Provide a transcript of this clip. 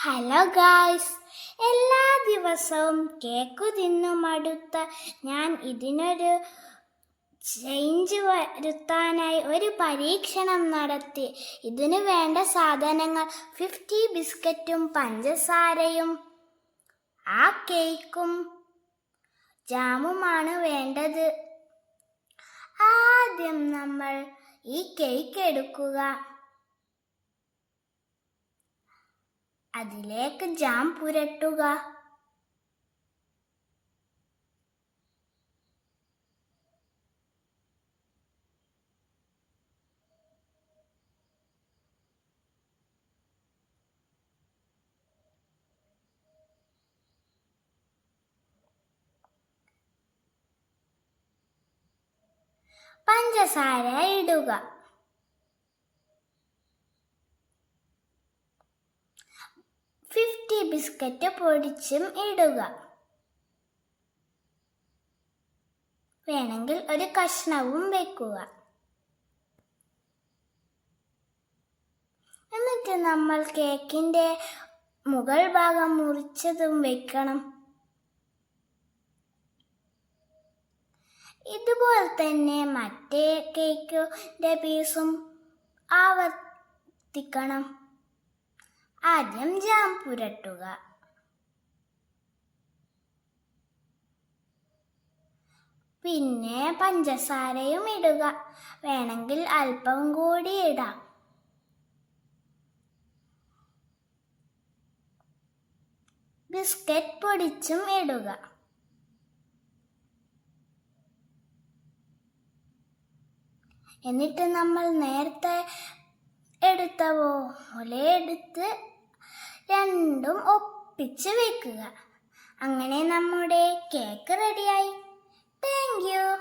Hello guys, എല്ലാ ദിവസവും cake തിന്നു മടുത്ത ഞാൻ ഇതിനൊരു ചേഞ്ച് വരുത്താനായി ഒരു പരീക്ഷണം നടത്തി. ഇതിനു വേണ്ട സാധനങ്ങൾ 50 ബിസ്ക്കറ്റും പഞ്ചസാരയും ആ കേക്കും ജാമുമാണ് വേണ്ടത്. ആദ്യം നമ്മൾ ഈ കേക്ക് എടുക്കുക. അതിലേക്ക് ജാം പുരട്ടുക. പഞ്ചസാര ഇടുക. ബിസ്ക്കറ്റ് പൊടിച്ചും ഇടുക. വേണമെങ്കിൽ ഒരു കഷ്ണവും വെക്കുക. എന്നിട്ട് നമ്മൾ കേക്കിന്റെ മുകൾ ഭാഗം മുറിച്ചതും വെക്കണം. ഇതുപോലെ തന്നെ മറ്റേ കേക്കിന്റെ പീസും ആവർത്തിക്കണം. ആദ്യം ജാം പുരട്ടുക. പിന്നെ പഞ്ചസാരയും ഇടുക. വേണമെങ്കിൽ അല്പം കൂടി ഇടാം. ബിസ്ക്കറ്റ് പൊടിച്ചും ഇടുക. എന്നിട്ട് നമ്മൾ നേരത്തെ എടുത്ത പോലെ എടുത്ത് രണ്ടും ഒപ്പിച്ച് വെക്കുക. അങ്ങനെ നമ്മുടെ കേക്ക് റെഡിയായി. Thank you.